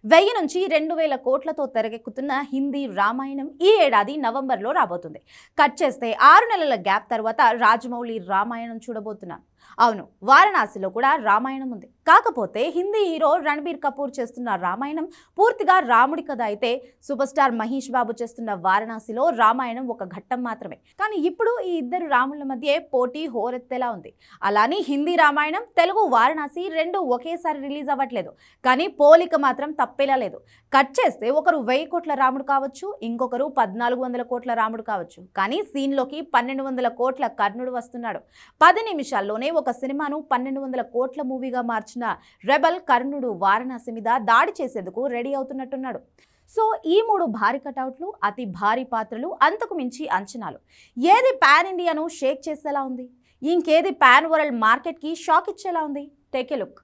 1000 నుంచి 2000 కోట్లతో తెరకెక్కుతున్న హిందీ రామాయణం ఈ ఏడాది నవంబర్లో రాబోతుంది. కట్ చేస్తే 6 నెలల గ్యాప్ తర్వాత రాజమౌళి రామాయణం చూడబోతున్నాం. అవును, వారణాసిలో కూడా రామాయణం ఉంది. కాకపోతే హిందీ హీరో రణబీర్ కపూర్ చేస్తున్న రామాయణం పూర్తిగా రాముడి కథ అయితే, సూపర్ స్టార్ మహేష్ బాబు చేస్తున్న వారణాసిలో రామాయణం ఒక ఘట్టం మాత్రమే. కానీ ఇప్పుడు ఈ ఇద్దరు రాముల మధ్య పోటీ హోరెత్తేలా ఉంది. అలానే హిందీ రామాయణం, తెలుగు వారణాసి రెండు ఒకేసారి రిలీజ్ అవ్వట్లేదు. కానీ పోలిక మాత్రం తప్పేలా లేదు. కట్ చేస్తే ఒకరు 1000 కోట్ల రాముడు కావచ్చు, ఇంకొకరు 1400 కోట్ల రాముడు కావచ్చు. కానీ సీన్లోకి 1200 కోట్ల కర్ణుడు వస్తున్నాడు. 10 నిమిషాల్లోనే ఒక సినిమాను 1200 కోట్ల మూవీగా మార్చిన రెబల్ కర్ణుడు వారణాసి మీద దాడి చేసేందుకు రెడీ అవుతున్నట్టున్నాడు. సో ఈ 3 భారీ కటౌట్లు, అతి భారీ పాత్రలు, అంతకు మించి అంచనాలు. ఏది పాన్ ఇండియాను షేక్ చేసేలా ఉంది? ఇంకేది పాన్ వరల్డ్ మార్కెట్కి షాక్ ఇచ్చేలా ఉంది? Take a look.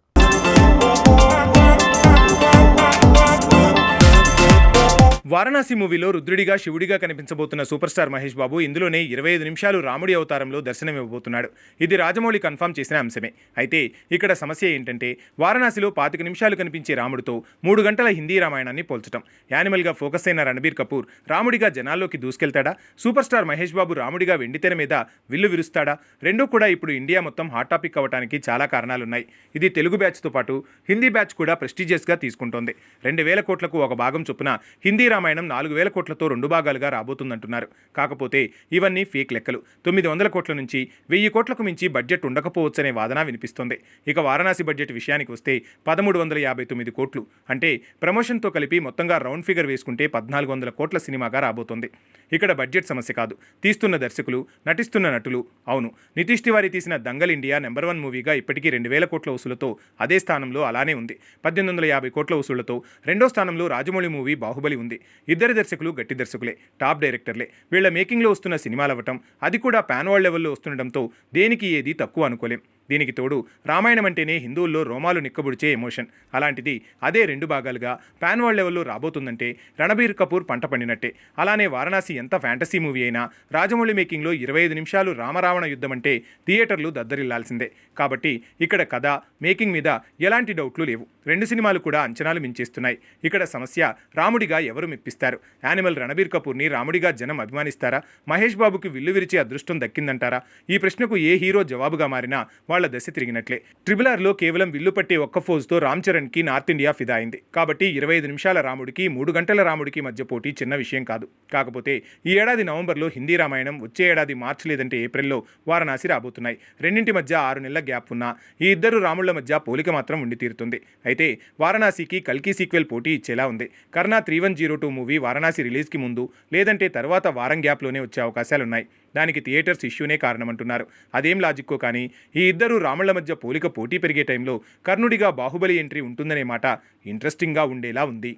వారణాసి మూవీలో రుద్రుడిగా శివుడిగా కనిపించబోతున్న సూపర్ స్టార్ మహేష్ బాబు ఇందులోనే 25 నిమిషాలు రాముడి అవతారంలో దర్శనమివ్వబోతున్నాడు. ఇది రాజమౌళి కన్ఫర్మ్ చేసిన అంశమే. అయితే ఇక్కడ సమస్య ఏంటంటే, వారణాసిలో 25 నిమిషాలు కనిపించే రాముడితో 3 గంటల హిందీ రామాయణాన్ని పోల్చడం. యానిమల్గా ఫోకస్ అయిన రణబీర్ కపూర్ రాముడిగా జనాల్లోకి దూసుకెళ్తాడా? సూపర్ స్టార్ మహేష్ బాబు రాముడిగా వెండితెర మీద విల్లు విరుస్తాడా? రెండూ కూడా ఇప్పుడు ఇండియా మొత్తం హాట్ టాపిక్ అవ్వడానికి చాలా కారణాలున్నాయి. ఇది తెలుగు బ్యాచ్తో పాటు హిందీ బ్యాచ్ కూడా ప్రెస్టీజియస్గా తీసుకుంటోంది. 2000 కోట్లకు ఒక భాగం చొప్పున హిందీ రామాయణం 4000 కోట్లతో 2 భాగాలుగా రాబోతుందంటున్నారు. కాకపోతే ఇవన్నీ ఫేక్ లెక్కలు. 900 కోట్ల నుంచి 1000 కోట్లకు మించి బడ్జెట్ ఉండకపోవచ్చనే వాదన వినిపిస్తోంది. ఇక వారణాసి బడ్జెట్ విషయానికి వస్తే 1359 కోట్లు, అంటే ప్రమోషన్తో కలిపి మొత్తంగా రౌండ్ ఫిగర్ వేసుకుంటే 1400 కోట్ల సినిమాగా రాబోతోంది. ఇక్కడ బడ్జెట్ సమస్య కాదు, తీస్తున్న దర్శకులు, నటిస్తున్న నటులు. అవును, నితీష్ తివారీ తీసిన దంగల్ ఇండియా నెంబర్ 1 మూవీగా ఇప్పటికీ 2000 కోట్ల వసూలతో అదే స్థానంలో అలానే ఉంది. 1850 కోట్ల వసూళ్లతో రెండో స్థానంలో రాజమౌళి మూవీ బాహుబలి ఉంది. ఇద్దరు దర్శకులు గట్టి దర్శకులే, టాప్ డైరెక్టర్లే. వీళ్ళ మేకింగ్లో వస్తున్న సినిమాలు అవ్వటం, అది కూడా పాన్ వరల్డ్ లెవెల్లో వస్తుండటంతో దేనికి ఏది తక్కువ అనుకోలేం. దీనికి తోడు రామాయణం అంటేనే హిందువుల్లో రోమాలు నిక్కబుడిచే ఎమోషన్. అలాంటిది అదే 2 భాగాలుగా పాన్ వరల్డ్ లెవెల్లో రాబోతుందంటే రణబీర్ కపూర్ పంట పండినట్టే. అలానే వారణాసి ఎంత ఫ్యాంటసీ మూవీ అయినా రాజమౌళి మేకింగ్లో 25 నిమిషాలు రామరావణ యుద్ధం అంటే థియేటర్లు దద్దరిల్లాల్సిందే. కాబట్టి ఇక్కడ కథ, మేకింగ్ మీద ఎలాంటి డౌట్లు లేవు. 2 సినిమాలు కూడా అంచనాలు మించేస్తున్నాయి. ఇక్కడ సమస్య రాముడిగా ఎవరు మెప్పిస్తారు? యానిమల్ రణబీర్ కపూర్ని రాముడిగా జనం అభిమానిస్తారా? మహేష్ బాబుకి విల్లు విరిచే అదృష్టం దక్కిందంటారా? ఈ ప్రశ్నకు ఏ హీరో జవాబుగా మారినా వాళ్ళ దశ తిరిగినట్లే. RRRలో కేవలం విల్లు పట్టే ఒక్క ఫోజ్తో రామ్ చరణ్కి నార్త్ ఇండియా ఫిదా అయింది. కాబట్టి 25 నిమిషాల రాముడికి 3 గంటల రాముడికి మధ్య పోటీ చిన్న విషయం కాదు. కాకపోతే ఈ ఏడాది నవంబర్లో హిందీ రామాయణం, వచ్చే ఏడాది మార్చి లేదంటే ఏప్రిల్లో వారణాసి రాబోతున్నాయి. రెండింటి మధ్య 6 నెలల గ్యాప్ ఉన్నా ఈ ఇద్దరు రాముళ్ల మధ్య పోలిక మాత్రం ఉండి తీరుతుంది. అయితే వారణాసికి కల్కి సీక్వెల్ పోటీ ఇచ్చేలా ఉంది. కర్ణ 3102 మూవీ వారణాసి రిలీజ్కి ముందు లేదంటే తర్వాత వారం గ్యాప్లోనే వచ్చే అవకాశాలున్నాయి. దానికి థియేటర్స్ ఇష్యూనే కారణమంటున్నారు. అదేం లాజిక్కో కానీ ఈ ఇద్దరు రాముళ్ల మధ్య పోలిక పోటీ పెరిగే టైంలో కర్ణుడిగా బాహుబలి ఎంట్రీ ఉంటుందనే మాట ఇంట్రెస్టింగ్గా ఉండేలా ఉంది.